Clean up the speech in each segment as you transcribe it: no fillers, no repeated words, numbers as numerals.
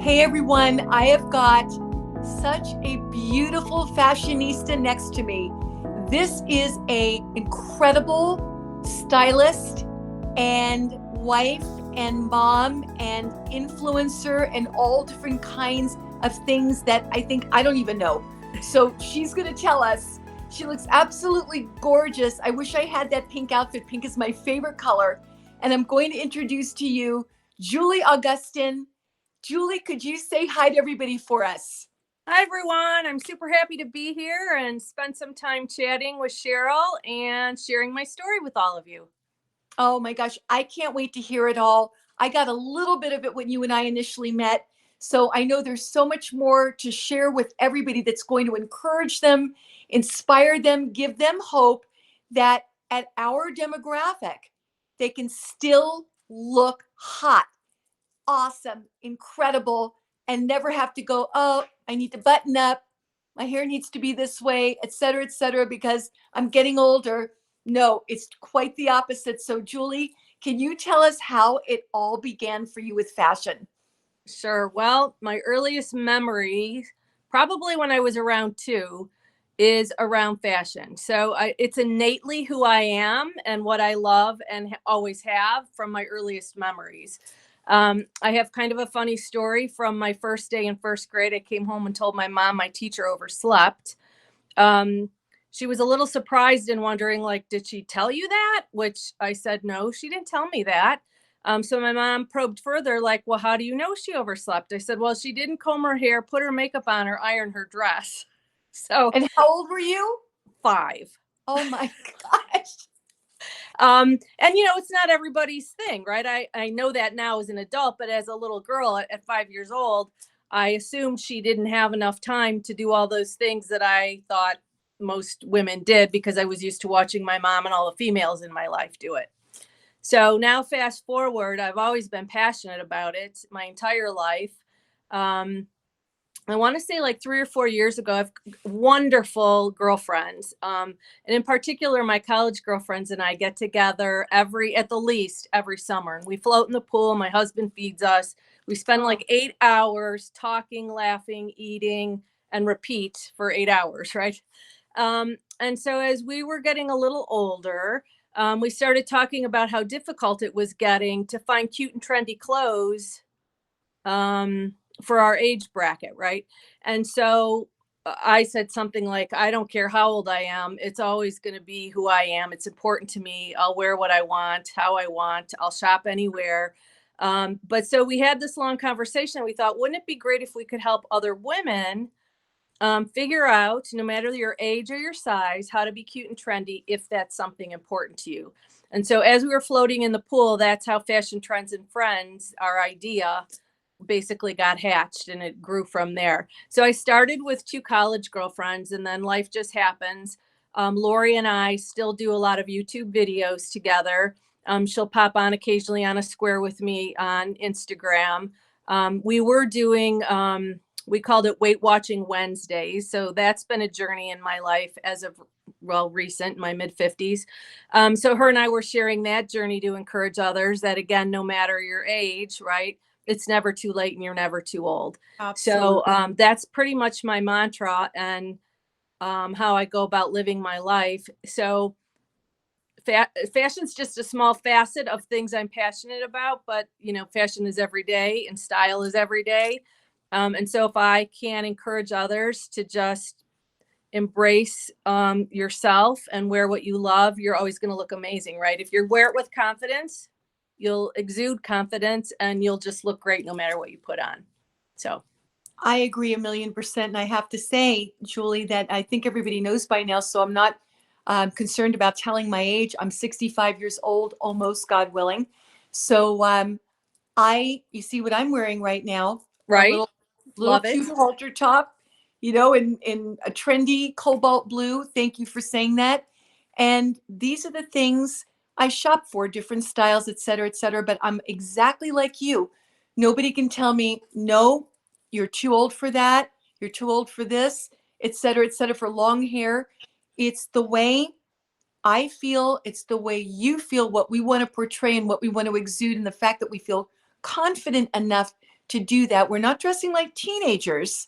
Hey everyone, I have got such a beautiful fashionista next to me. This is a incredible stylist and wife and mom and influencer and all different kinds of things that I don't even know. So she's going to tell us. She looks absolutely gorgeous. I wish I had that pink outfit. Pink is my favorite color. And I'm going to introduce to you Julie Augustyn. Julie, could you say hi to everybody for us? Hi, everyone. I'm super happy to be here and spend some time chatting with Sheryl and sharing my story with all of you. Oh my gosh, I can't wait to hear it all. I got a little bit of it when you and I initially met. So I know there's so much more to share with everybody that's going to encourage them, inspire them, give them hope that at our demographic, they can still look hot, awesome, incredible, and never have to go, oh, I need to button up. My hair needs to be this way, et cetera, because I'm getting older. No, it's quite the opposite. So, Julie, can you tell us how it all began for you with fashion? Sure. Well, my earliest memory, probably when I was around 2, is around fashion. So it's innately who I am and what I love and always have from my earliest memories. I have kind of a funny story from my first day in first grade. I came home and told my mom my teacher overslept. Um, she was a little surprised and wondering, like, did she tell you that? Which I said, no, she didn't tell me that. So my mom probed further, like, well, how do you know she overslept? I said, well, she didn't comb her hair, put her makeup on, or iron her dress. So And how old were you? 5. Oh my gosh. And it's not everybody's thing, right? I know that now as an adult, but as a little girl at 5 years old, I assumed she didn't have enough time to do all those things that I thought most women did because I was used to watching my mom and all the females in my life do it. So now fast forward, I've always been passionate about it my entire life. Um, I want to say like 3 or 4 years ago, I've wonderful girlfriends. And in particular, my college girlfriends and I get together at the least every summer, and we float in the pool. My husband feeds us. We spend like 8 hours talking, laughing, eating, and repeat for 8 hours, right? And so as we were getting a little older, we started talking about how difficult it was getting to find cute and trendy clothes. For our age bracket, right? And so I said something like, I don't care how old I am, it's always going to be who I am. It's important to me. I'll wear what I want, how I want, I'll shop anywhere. But so we had this long conversation. We thought, wouldn't it be great if we could help other women figure out, no matter your age or your size, how to be cute and trendy if that's something important to you? And so as we were floating in the pool, that's how Fashion Trends and Friends, our idea, basically got hatched, and it grew from there. So I started with 2 college girlfriends, and then life just happens. Lori and I still do a lot of YouTube videos together. She'll pop on occasionally on a square with me on Instagram. We were doing, we called it Weight Watching Wednesdays. So that's been a journey in my life as of recent, my mid 50s. So her and I were sharing that journey to encourage others that, again, no matter your age, right? It's never too late and you're never too old. Absolutely. So that's pretty much my mantra and how I go about living my life. So fashion's just a small facet of things I'm passionate about, but fashion is every day and style is every day. And so if I can encourage others to just embrace yourself and wear what you love, you're always going to look amazing, right? If you wear it with confidence, you'll exude confidence and you'll just look great no matter what you put on. So I agree 1,000,000%. And I have to say, Julie, that I think everybody knows by now. So I'm not concerned about telling my age. I'm 65 years old, almost, God willing. So you see what I'm wearing right now, a right, little love it. cute halter top, in a trendy cobalt blue. Thank you for saying that. And these are the things I shop for, different styles, et cetera, et cetera. But I'm exactly like you. Nobody can tell me, no, you're too old for that. You're too old for this, et cetera, for long hair. It's the way I feel, it's the way you feel, what we want to portray and what we want to exude, and the fact that we feel confident enough to do that. We're not dressing like teenagers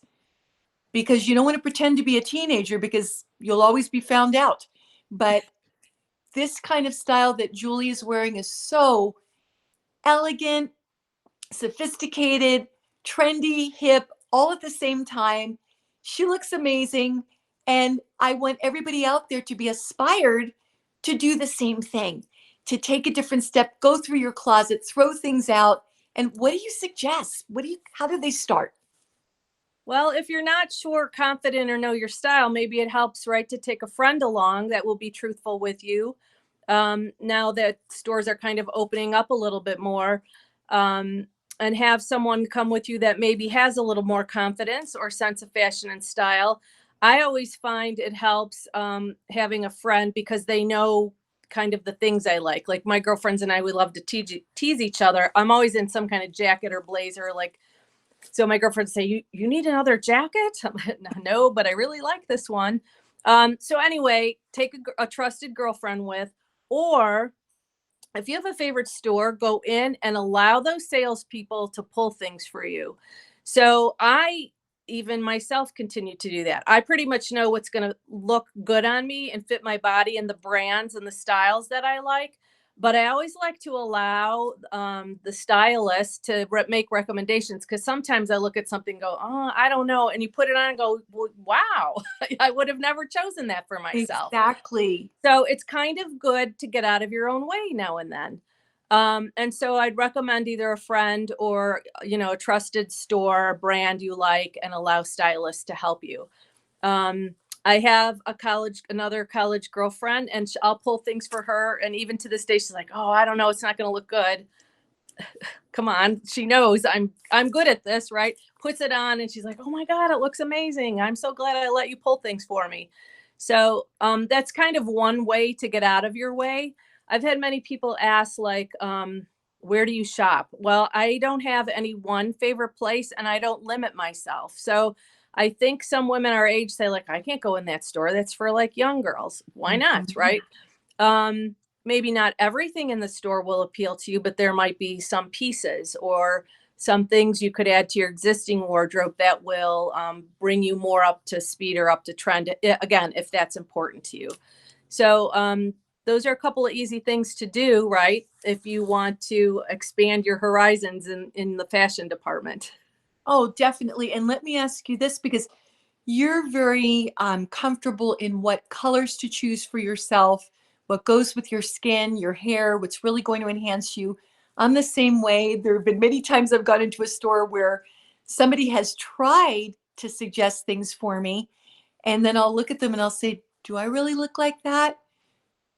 because you don't want to pretend to be a teenager because you'll always be found out. But this kind of style that Julie is wearing is so elegant, sophisticated, trendy, hip, all at the same time. She looks amazing. And I want everybody out there to be inspired to do the same thing, to take a different step, go through your closet, throw things out. And what do you suggest? How do they start? Well, if you're not sure, confident, or know your style, maybe it helps, right, to take a friend along that will be truthful with you. Now that stores are kind of opening up a little bit more, and have someone come with you that maybe has a little more confidence or sense of fashion and style. I always find it helps having a friend because they know kind of the things I like. Like my girlfriends and I, we love to tease each other. I'm always in some kind of jacket or blazer, like, so my girlfriend say, you need another jacket? I'm like, no, but I really like this one. So anyway, take a trusted girlfriend with, or if you have a favorite store, go in and allow those salespeople to pull things for you. So I even myself continue to do that. I pretty much know what's going to look good on me and fit my body and the brands and the styles that I like. But I always like to allow the stylist to make recommendations, because sometimes I look at something and go, oh, I don't know. And you put it on and go, well, wow, I would have never chosen that for myself. Exactly. So it's kind of good to get out of your own way now and then. And so I'd recommend either a friend or, a trusted store brand you like, and allow stylists to help you. I have another college girlfriend, and I'll pull things for her. And even to this day, she's like, oh, I don't know, it's not going to look good. Come on. She knows I'm good at this, right? Puts it on and she's like, oh my God, it looks amazing. I'm so glad I let you pull things for me. So that's kind of one way to get out of your way. I've had many people ask, like, where do you shop? Well, I don't have any one favorite place, and I don't limit myself. So I think some women our age say, like, I can't go in that store. That's for like young girls. Why not? Mhm. Right. Maybe not everything in the store will appeal to you, but there might be some pieces or some things you could add to your existing wardrobe that will bring you more up to speed or up to trend, again, if that's important to you. So those are a couple of easy things to do, right, if you want to expand your horizons in the fashion department. Oh, definitely. And let me ask you this, because you're very comfortable in what colors to choose for yourself, what goes with your skin, your hair, what's really going to enhance you. I'm the same way. There have been many times I've gone into a store where somebody has tried to suggest things for me, and then I'll look at them and I'll say, do I really look like that?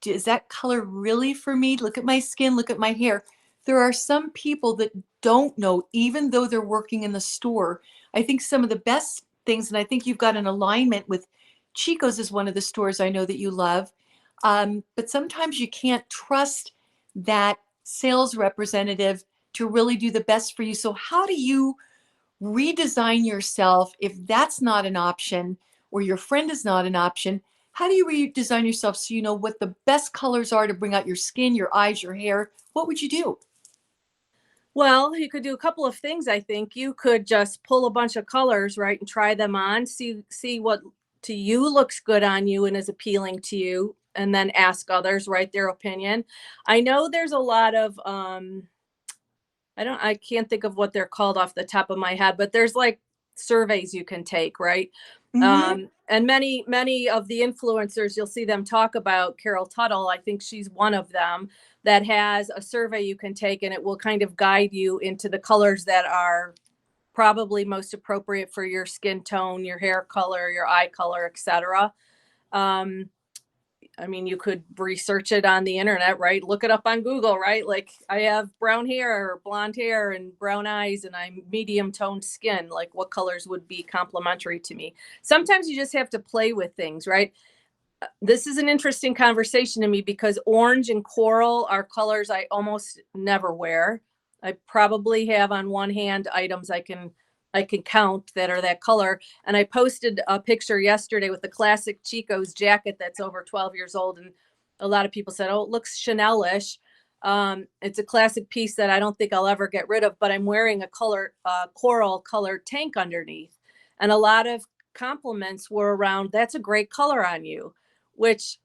Is that color really for me? Look at my skin, look at my hair. There are some people that don't know, even though they're working in the store. I think some of the best things, and I think you've got an alignment with Chico's, is one of the stores I know that you love. But sometimes you can't trust that sales representative to really do the best for you. So, how do you redesign yourself if that's not an option, or your friend is not an option? How do you redesign yourself so you know what the best colors are to bring out your skin, your eyes, your hair? What would you do? Well, you could do a couple of things. I think you could just pull a bunch of colors, right, and try them on, see what to you looks good on you and is appealing to you, and then ask others, right, their opinion. I know there's a lot of I can't think of what they're called off the top of my head, but there's like surveys you can take, right? Hmm. And many of the influencers, you'll see them talk about Carol Tuttle. I think she's one of them that has a survey you can take, and it will kind of guide you into the colors that are probably most appropriate for your skin tone, your hair color, your eye color, etc. Um, I mean, you could research it on the internet, right? Look it up on Google, right? Like, I have brown hair or blonde hair and brown eyes, and I'm medium toned skin. Like, what colors would be complementary to me? Sometimes you just have to play with things, right? This is an interesting conversation to me because orange and coral are colors I almost never wear. I probably have on one hand items I can count that are that color. And I posted a picture yesterday with the classic Chico's jacket that's over 12 years old. And a lot of people said, oh, it looks Chanel-ish. It's a classic piece that I don't think I'll ever get rid of, but I'm wearing a coral colored tank underneath. And a lot of compliments were around, that's a great color on you, which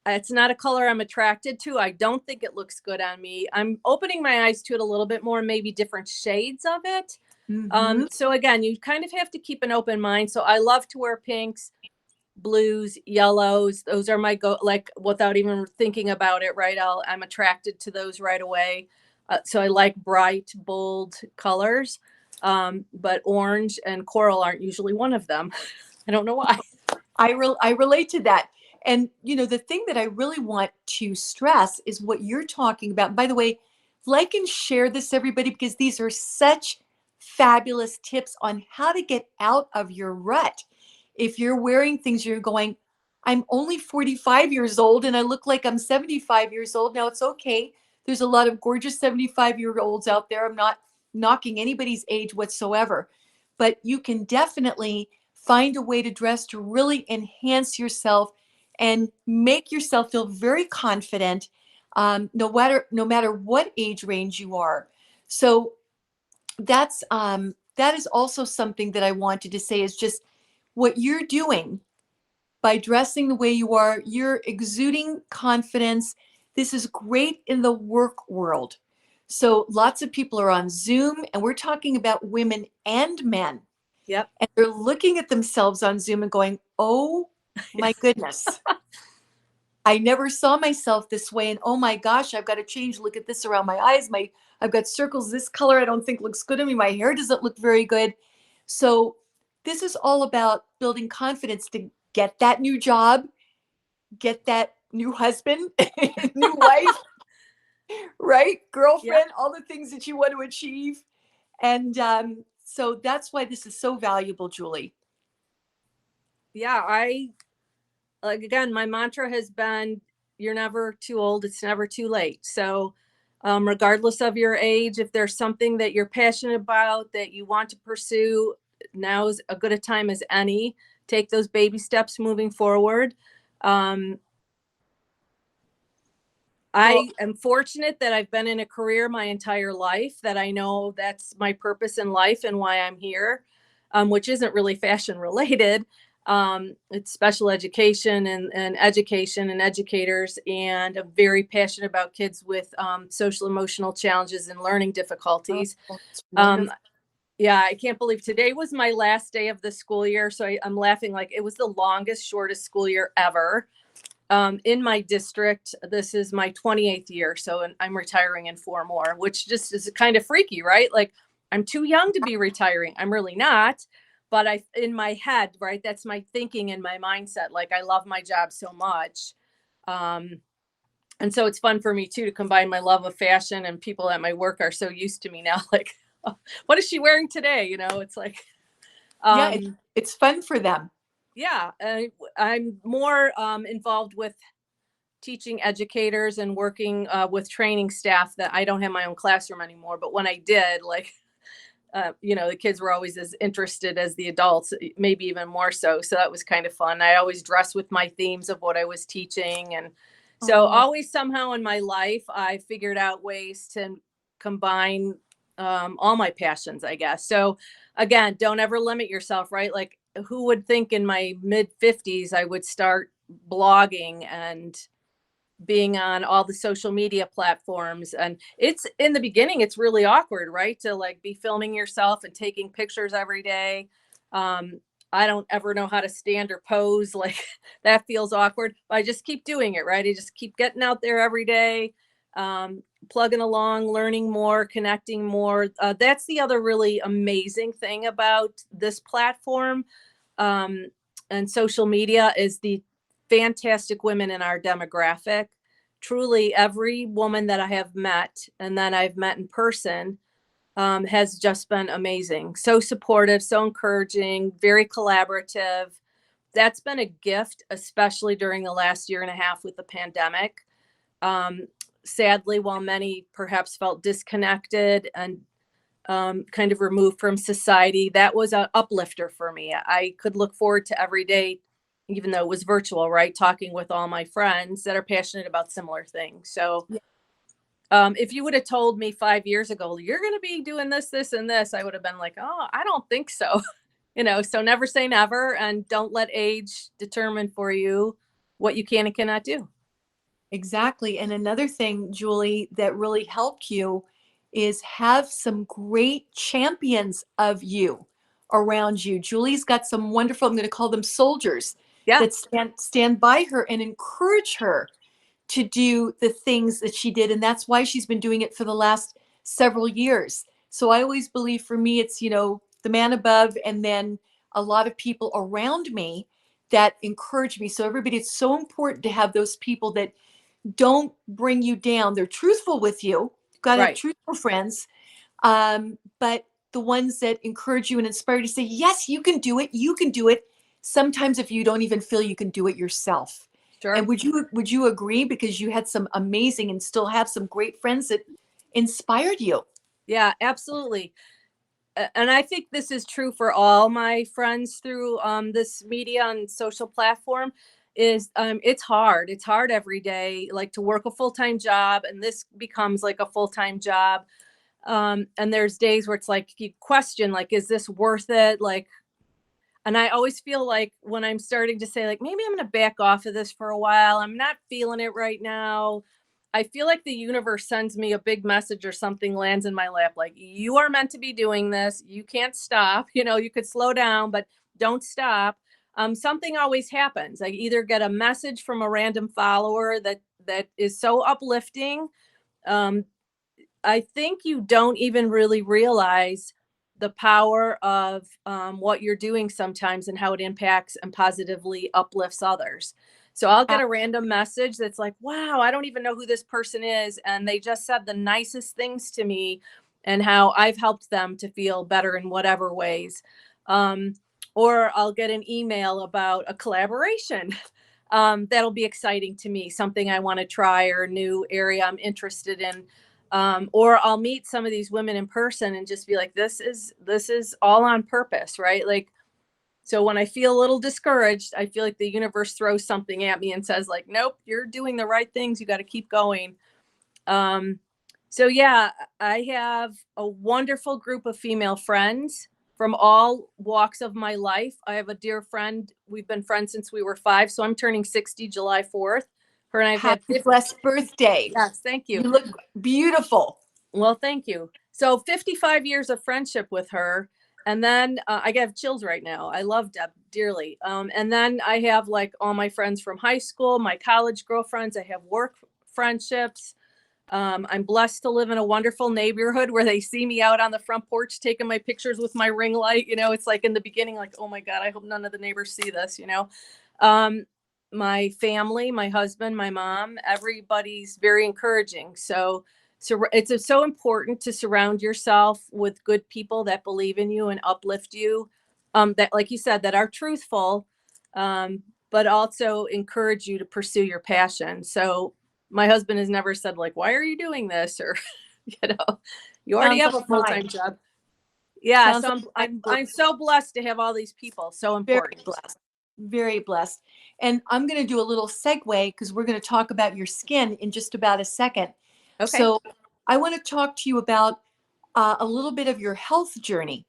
it's not a color I'm attracted to. I don't think it looks good on me. I'm opening my eyes to it a little bit more, maybe different shades of it. Mm-hmm. So again, you kind of have to keep an open mind. So I love to wear pinks, blues, yellows. Those are my go, like without even thinking about it, right? I'm attracted to those right away. So I like bright, bold colors. But orange and coral aren't usually one of them. I don't know why. I relate to that. And the thing that I really want to stress is what you're talking about. And by the way, like and share this, everybody, because these are such fabulous tips on how to get out of your rut. If you're wearing things, you're going, I'm only 45 years old and I look like I'm 75 years old. Now it's okay. There's a lot of gorgeous 75-year-olds out there. I'm not knocking anybody's age whatsoever, but you can definitely find a way to dress to really enhance yourself and make yourself feel very confident, no matter what age range you are. So that is also something that I wanted to say is just what you're doing by dressing the way you are. You're exuding confidence. This is great in the work world. So lots of people are on Zoom, and we're talking about women and men. Yep. And they're looking at themselves on Zoom and going, oh my goodness, I never saw myself this way. And oh my gosh, I've got to change. Look at this around my eyes. I've got circles this color I don't think looks good on me. My hair doesn't look very good. So this is all about building confidence to get that new job, get that new husband, new wife, right? Yep. Girlfriend, all the things that you want to achieve. And so that's why this is so valuable, Julie. Yeah. Like, again, my mantra has been, you're never too old. It's never too late. So, regardless of your age, if there's something that you're passionate about that you want to pursue, now is a good a time as any. Take those baby steps moving forward. Um, Well, I am fortunate that I've been in a career my entire life that I know that's my purpose in life and why I'm here, which isn't really fashion related. It's special education and education and educators. And I'm very passionate about kids with social emotional challenges and learning oh, difficulties. it's Um, wonderful. yeah, I can't believe today was my last day of the school year. So I'm laughing like it was the longest, shortest school year ever. In my district, this is my 28th year. So I'm retiring in 4 more, which just is kind of freaky, right? Like I'm too young to be retiring. I'm really not. But in my head, right, that's my thinking and my mindset. Like I love my job so much. Um, and so it's fun for me too to combine my love of fashion, and people at my work are so used to me now. Like, oh, what is she wearing today? It's like, Yeah, um, it's fun for them. yeah, I'm more involved with teaching educators and working with training staff. That I don't have my own classroom anymore, but when I did, like, the kids were always as interested as the adults, maybe even more so. So that was kind of fun. I always dressed with my themes of what I was teaching. And so Oh, always somehow in my life, I figured out ways to combine all my passions, I guess. So again, don't ever limit yourself, right? Like who would think in my mid 50s, I would start blogging and being on all the social media platforms. And it's in the beginning, it's really awkward, right? To like be filming yourself and taking pictures every day. Um, I don't ever know how to stand or pose. Like that feels awkward. But I just keep doing it, right? I just keep getting out there every day, plugging along, learning more, connecting more. That's the other really amazing thing about this platform um, and social media is the fantastic women in our demographic. Truly, every woman that I have met and that I've met in person has just been amazing. So supportive, so encouraging, very collaborative. That's been a gift, especially during the last year and a half with the pandemic. Um, Sadly, while many perhaps felt disconnected and kind of removed from society, that was an uplifter for me. I could look forward to every day, even though it was virtual, right? Talking with all my friends that are passionate about similar things. So, yeah. If you would have told me 5 years ago, you're going to be doing this, this, and this, I would have been like, oh, I don't think so. So never say never, and don't let age determine for you what you can and cannot do. Exactly. And another thing, Julie, that really helped you is have some great champions of you around you. Julie's got some wonderful, I'm going to call them soldiers, Yeah. that stand by her and encourage her to do the things that she did. And that's why she's been doing it for the last several years. So I always believe, for me, it's, the man above, and then a lot of people around me that encourage me. So everybody, it's so important to have those people that don't bring you down. They're truthful with you. You've got to have Right. truthful friends. But the ones that encourage you and inspire you to say, yes, you can do it. You can do it. Sometimes if you don't even feel you can do it yourself. And Sure. would you agree? Because you had some amazing and still have some great friends that inspired you. Yeah, absolutely. And I think this is true for all my friends through this media and social platform. Is It's hard. It's hard every day, like to work a full-time job, and this becomes like a full-time job. And there's days where it's like you question, like, is this worth it? Like, and I always feel like when I'm starting to say, like, maybe I'm going to back off of this for a while, I'm not feeling it right now. I feel like the universe sends me a big message, or something lands in my lap. Like, you are meant to be doing this. You can't stop. You could slow down, but don't stop. Something always happens. I either get a message from a random follower that is so uplifting. Um, I think you don't even really realize the power of what you're doing sometimes, and how it impacts and positively uplifts others. So I'll Uh, get a random message that's like, wow, I don't even know who this person is. And they just said the nicest things to me, and how I've helped them to feel better in whatever ways. Um, or I'll get an email about a collaboration. That'll be exciting to me, something I want to try, or a new area I'm interested in. Or I'll meet some of these women in person and just be like, this is all on purpose, right? Like, so when I feel a little discouraged, I feel like the universe throws something at me and says, like, nope, you're doing the right things. You got to keep going. Um, so yeah, I have a wonderful group of female friends from all walks of my life. I have a dear friend. We've been friends since we were 5. So I'm turning 60 July 4th. Her and I've had Happy 50. blessed birthday. Yes, thank you. You look beautiful. Well, thank you. So 55 years of friendship with her. And then I have chills right now. I love Deb dearly. And then I have like all my friends from high school, my college girlfriends. I have work friendships. I'm blessed to live in a wonderful neighborhood where they see me out on the front porch taking my pictures with my ring light. It's like in the beginning, like, oh my God, I hope none of the neighbors see this. My family, my husband, my mom, everybody's very encouraging. So it's so important to surround yourself with good people that believe in you and uplift you, that, like you said, that are truthful, but also encourage you to pursue your passion. So my husband has never said, like, why are you doing this? Or, you already Sounds have like a mine. full-time job. Yeah. Sounds So like I'm so blessed to have all these people. So very important. blessed. Very blessed. And I'm going to do a little segue because we're going to talk about your skin in just about a second. Okay. So I want to talk to you about a little bit of your health journey.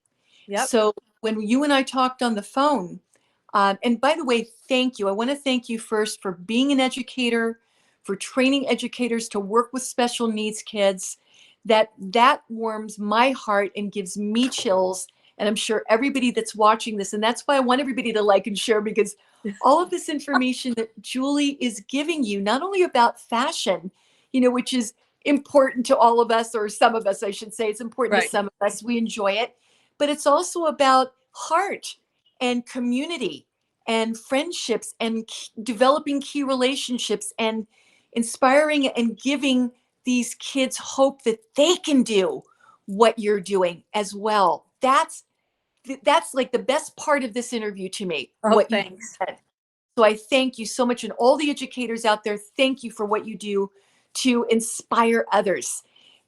Yep. So when you and I talked on the phone, and by the way, thank you. I want to thank you first for being an educator, for training educators to work with special needs kids. That warms my heart and gives me chills. And I'm sure everybody that's watching this, and that's why I want everybody to like and share, because all of this information that Julie is giving you, not only about fashion, which is important to all of us, or some of us, I should say, it's important to Right. some of us. We enjoy it, but it's also about heart and community and friendships and developing key relationships and inspiring and giving these kids hope that they can do what you're doing as well. That's like the best part of this interview to me, Oh, what you thanks. said. So I thank you so much. And all the educators out there, thank you for what you do to inspire others.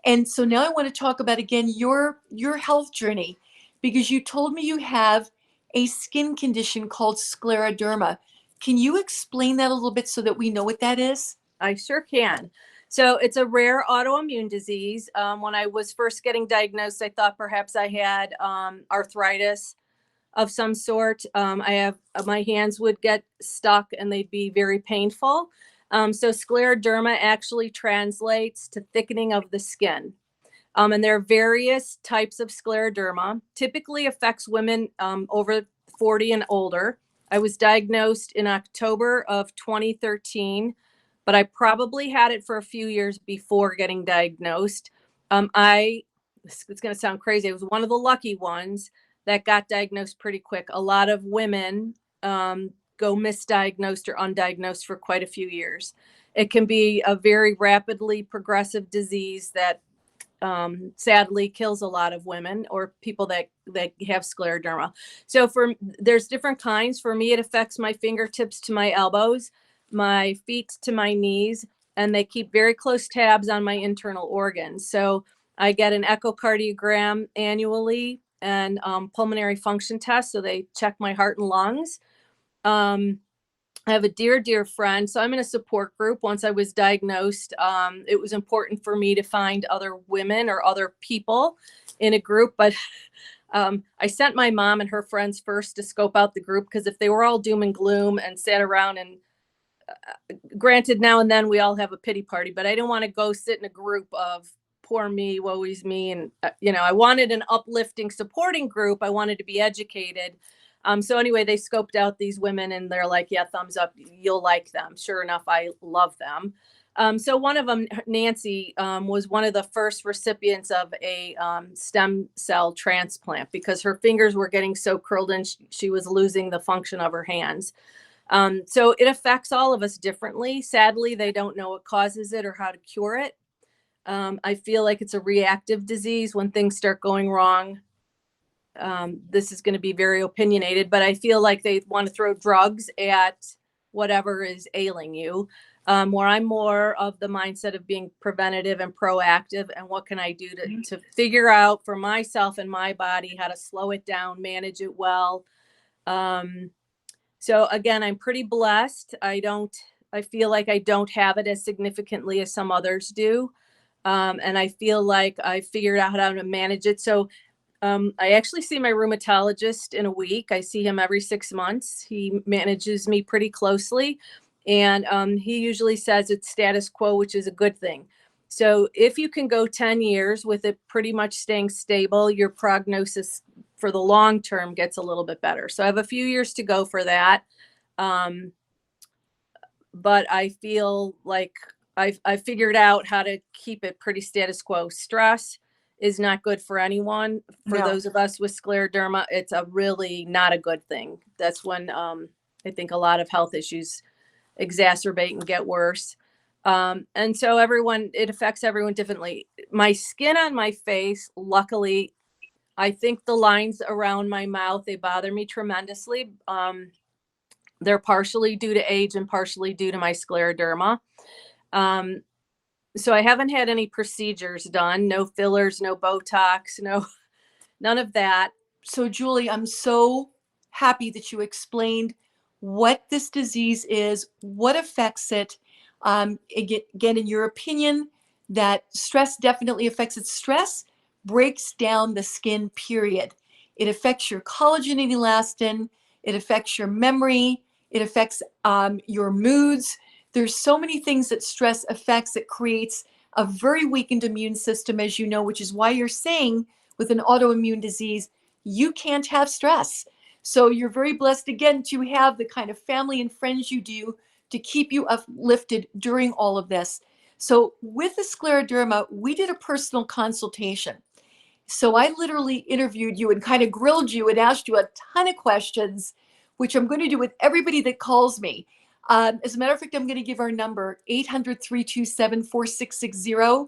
And so now I want to talk about again your health journey, because you told me you have a skin condition called scleroderma. Can you explain that a little bit so that we know what that is? I sure can. So it's a rare autoimmune disease. When I was first getting diagnosed, I thought perhaps I had arthritis of some sort. I have my hands would get stuck and they'd be very painful. So scleroderma actually translates to thickening of the skin. And there are various types of scleroderma. Typically affects women over 40 and older. I was diagnosed in October of 2013, but I probably had it for a few years before getting diagnosed. It's going to sound crazy. I was one of the lucky ones that got diagnosed pretty quick. A lot of women go misdiagnosed or undiagnosed for quite a few years. It can be a very rapidly progressive disease that sadly kills a lot of women or people that have scleroderma. So there's different kinds. For me, it affects my fingertips to my elbows, my feet to my knees, and they keep very close tabs on my internal organs. So I get an echocardiogram annually and pulmonary function test. So they check my heart and lungs. I have a dear friend. So I'm in a support group. Once I was diagnosed, it was important for me to find other women or other people in a group. But I sent my mom and her friends first to scope out the group, because if they were all doom and gloom and sat around and granted, now and then we all have a pity party, but I didn't want to go sit in a group of poor me, woe is me. And, I wanted an uplifting, supporting group. I wanted to be educated. So anyway, they scoped out these women and they're like, yeah, thumbs up, you'll like them. Sure enough, I love them. So one of them, Nancy, was one of the first recipients of a stem cell transplant, because her fingers were getting so curled and she was losing the function of her hands. So it affects all of us differently. Sadly, they don't know what causes it or how to cure it. I feel like it's a reactive disease. When things start going wrong, this is going to be very opinionated, but I feel like they want to throw drugs at whatever is ailing you. Where I'm more of the mindset of being preventative and proactive, and what can I do to figure out for myself and my body how to slow it down, manage it well. So again, I'm pretty blessed. I feel like I don't have it as significantly as some others do. And I feel like I figured out how to manage it. So I actually see my rheumatologist in a week. I see him every 6 months. He manages me pretty closely. And he usually says it's status quo, which is a good thing. So if you can go 10 years with it pretty much staying stable, your prognosis for the long term gets a little bit better. So I have a few years to go for that. But I feel like I figured out how to keep it pretty status quo. Stress is not good for anyone. For those of us with scleroderma, it's a really not a good thing. That's when I think a lot of health issues exacerbate and get worse. And so it affects everyone differently. My skin on my face, luckily, I think the lines around my mouth, they bother me tremendously. They're partially due to age and partially due to my scleroderma. So I haven't had any procedures done, no fillers, no Botox, none of that. So Julie, I'm so happy that you explained what this disease is, what affects it. Again, in your opinion, that stress definitely affects it. Stress breaks down the skin, period. It affects your collagen and elastin. It affects your memory. It affects your moods. There's so many things that stress affects that creates a very weakened immune system, as you know, which is why you're saying with an autoimmune disease, you can't have stress. So you're very blessed again to have the kind of family and friends you do to keep you uplifted during all of this. So with the scleroderma, we did a personal consultation. So I literally interviewed you and kind of grilled you and asked you a ton of questions, which I'm going to do with everybody that calls me. As a matter of fact, I'm going to give our number, 800-327-4660.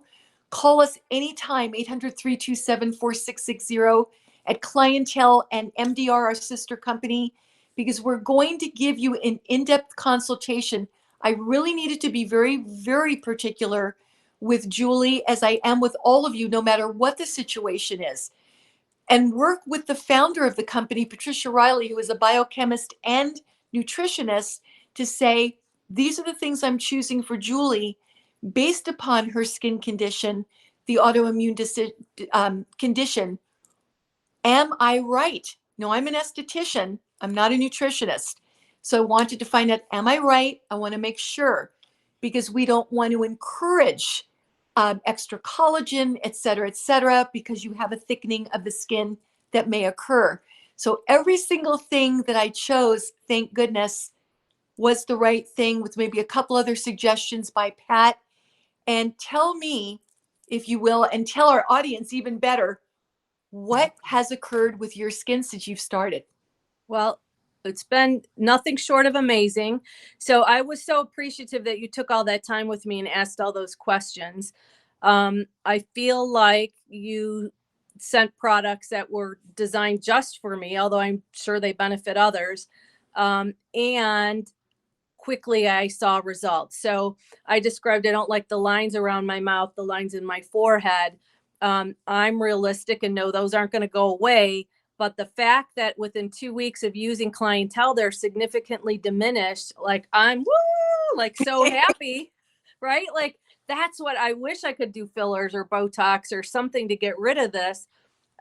Call us anytime, 800-327-4660 at Clientele and MDR, our sister company, because we're going to give you an in-depth consultation. I really needed to be very, very particular with Julie, as I am with all of you, no matter what the situation is, and work with the founder of the company, Patricia Riley, who is a biochemist and nutritionist, to say, these are the things I'm choosing for Julie, based upon her skin condition, the autoimmune condition. Am I right? No, I'm an esthetician. I'm not a nutritionist. So I wanted to find out, am I right? I want to make sure, because we don't want to encourage extra collagen, et cetera, because you have a thickening of the skin that may occur. So every single thing that I chose, thank goodness, was the right thing, with maybe a couple other suggestions by Pat. And tell me, if you will, and tell our audience even better, what has occurred with your skin since you've started? Well, it's been nothing short of amazing. So I was so appreciative that you took all that time with me and asked all those questions. I feel like you sent products that were designed just for me, although I'm sure they benefit others. And quickly I saw results. So I described, I don't like the lines around my mouth, the lines in my forehead. I'm realistic and know those aren't going to go away. But the fact that within 2 weeks of using Clientele, they're significantly diminished, like I'm woo, like so happy, right? Like that's what I wish I could do, fillers or Botox or something to get rid of this.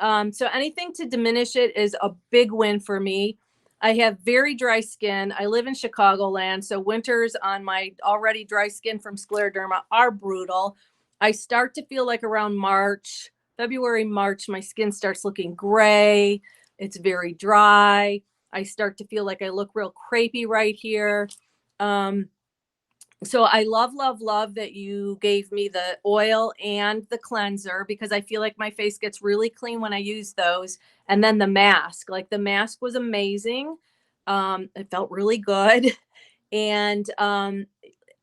So anything to diminish it is a big win for me. I have very dry skin. I live in Chicagoland, so winters on my already dry skin from scleroderma are brutal. I start to feel like around March, February, March, my skin starts looking gray. It's very dry. I start to feel like I look real crepey right here. So I love that you gave me the oil and the cleanser, because I feel like my face gets really clean when I use those. And then the mask, like the mask was amazing. It felt really good. And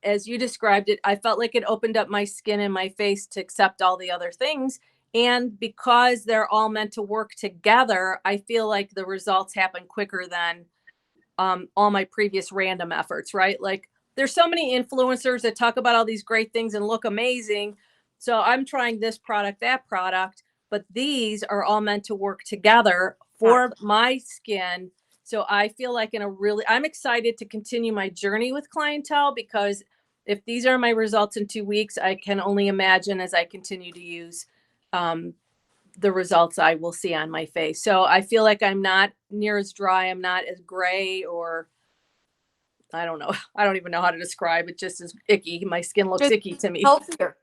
as you described it, I felt like it opened up my skin and my face to accept all the other things. And because they're all meant to work together, I feel like the results happen quicker than all my previous random efforts, right? Like there's so many influencers that talk about all these great things and look amazing. So I'm trying this product, that product, but these are all meant to work together for my skin. So I feel like I'm excited to continue my journey with Clientele, because if these are my results in 2 weeks, I can only imagine as I continue to use the results I will see on my face. So I feel like I'm not near as dry. I'm not as gray, or I don't know. I don't even know how to describe it. Just as icky. My skin looks Just icky to me. healthier.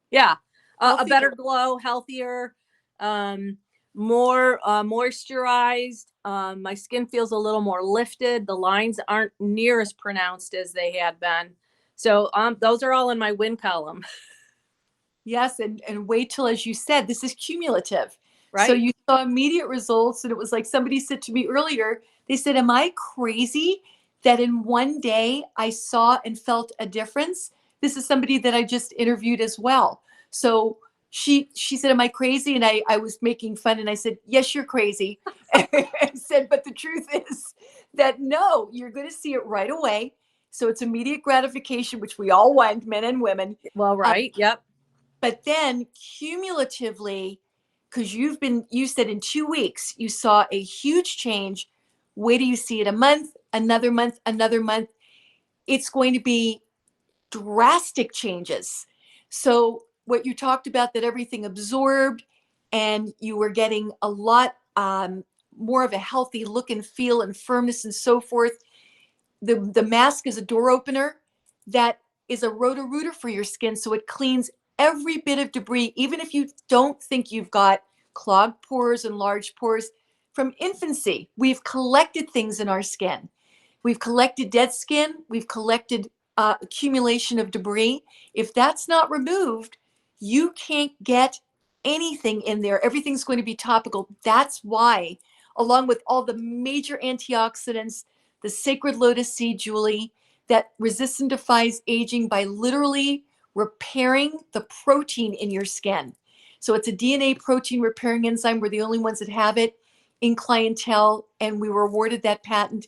Yeah. A better Healthier. glow, healthier, more moisturized. My skin feels a little more lifted. The lines aren't near as pronounced as they had been. So those are all in my win column. Yes, and wait till, as you said, this is cumulative. So Right. you saw immediate results, and it was like somebody said to me earlier, they said, am I crazy that in one day I saw and felt a difference? This is somebody that I just interviewed as well. So she said, am I crazy? And I was making fun, and I said, yes, you're crazy. I said, but the truth is that no, you're going to see it right away. So it's immediate gratification, which we all want, men and women. Well, Um, right. Yep. but then cumulatively, because you said in 2 weeks, you saw a huge change. Wait till you see it a month, another month, another month. It's going to be drastic changes. So what you talked about, that everything absorbed and you were getting a lot more of a healthy look and feel and firmness and so forth. The mask is a door opener that is a roto-rooter for your skin, so it cleans every bit of debris, even if you don't think you've got clogged pores and large pores. From infancy, we've collected things in our skin. We've collected dead skin. We've collected accumulation of debris. If that's not removed, you can't get anything in there. Everything's going to be topical. That's why, along with all the major antioxidants, the sacred lotus seed, Julie, that resists and defies aging by literally repairing the protein in your skin. So it's a DNA protein repairing enzyme. We're the only ones that have it in Clientele, and we were awarded that patent.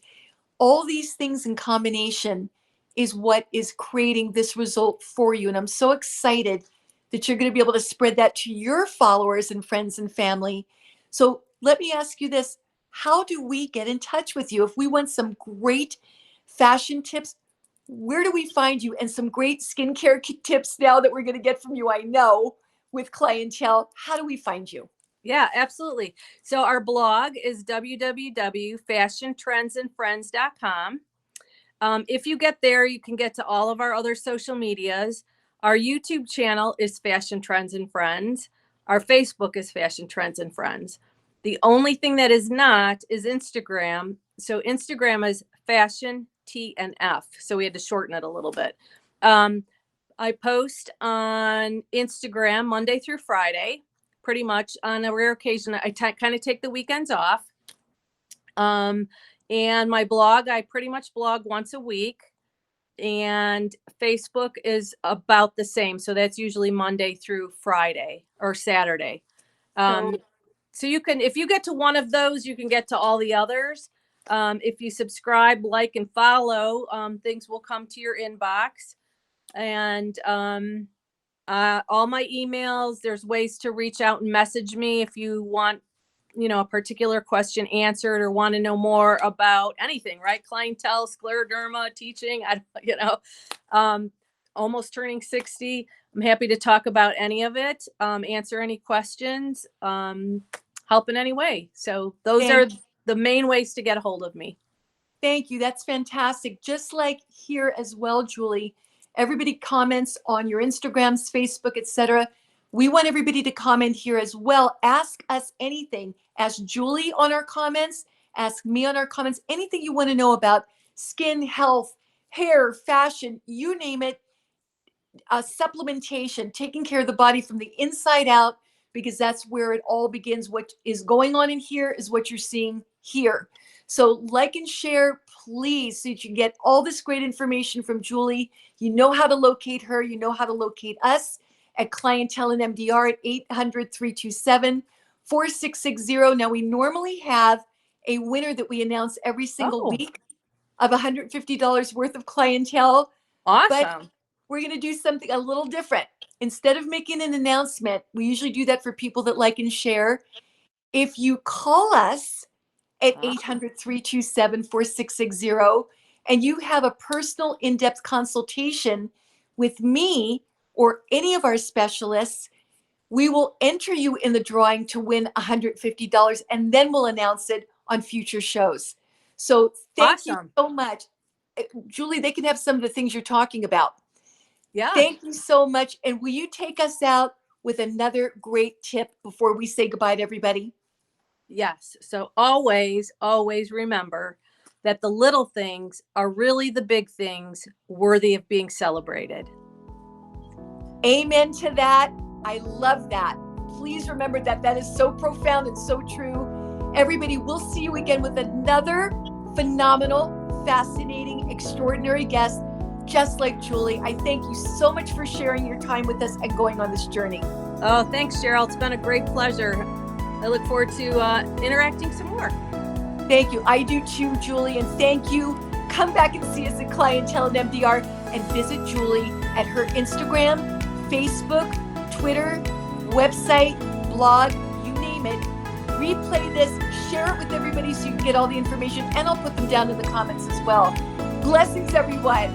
All these things in combination is what is creating this result for you. And I'm so excited that you're going to be able to spread that to your followers and friends and family. So let me ask you this. How do we get in touch with you? If we want some great fashion tips, where do we find you? And some great skincare tips now that we're going to get from you, I know, with clientele. How do we find you? Yeah, absolutely. So our blog is www.fashiontrendsandfriends.com. If you get there, you can get to all of our other social medias. Our YouTube channel is Fashion Trends and Friends. Our Facebook is Fashion Trends and Friends. The only thing that is not is Instagram. So Instagram is Fashion T and F. So we had to shorten it a little bit. I post on Instagram Monday through Friday, pretty much. On a rare occasion, I kind of take the weekends off. And my blog, I pretty much blog once a week. And Facebook is about the same. So that's usually Monday through Friday or Saturday. So you can, if you get to one of those, you can get to all the others. If you subscribe, like, and follow, things will come to your inbox. And all my emails, there's ways to reach out and message me if you want, a particular question answered or want to know more about anything, right? Clientele, scleroderma, teaching, almost turning 60. I'm happy to talk about any of it, answer any questions, help in any way. So those are the main ways to get a hold of me. Thank you. That's fantastic. Just like here as well, Julie, everybody comments on your Instagrams, Facebook, etc. We want everybody to comment here as well. Ask us anything. Ask Julie on our comments. Ask me on our comments. Anything you want to know about skin health, hair, fashion, you name it. Supplementation, taking care of the body from the inside out, because that's where it all begins. What is going on in here is what you're seeing here. So like and share, please, so that you get all this great information from Julie. You know how to locate her. You know how to locate us at Clientele and MDR at 800-327-4660. Now, we normally have a winner that we announce every single week of $150 worth of clientele. Awesome. But we're going to do something a little different. Instead of making an announcement, we usually do that for people that like and share. If you call us at 800-327-4660 and you have a personal in-depth consultation with me or any of our specialists, we will enter you in the drawing to win $150, and then we'll announce it on future shows. So thank you so much. Julie, they can have some of the things you're talking about. Yeah. Thank you so much. And will you take us out with another great tip before we say goodbye to everybody? Yes. So always, always remember that the little things are really the big things worthy of being celebrated. Amen to that. I love that. Please remember that. That is so profound and so true. Everybody, we'll see you again with another phenomenal, fascinating, extraordinary guest, just like Julie. I thank you so much for sharing your time with us and going on this journey. Oh, thanks, Sheryl. It's been a great pleasure. I look forward to interacting some more. Thank you. I do too, Julie. And thank you. Come back and see us at Clientele and MDR, and visit Julie at her Instagram, Facebook, Twitter, website, blog, you name it. Replay this, share it with everybody so you can get all the information, and I'll put them down in the comments as well. Blessings, everyone.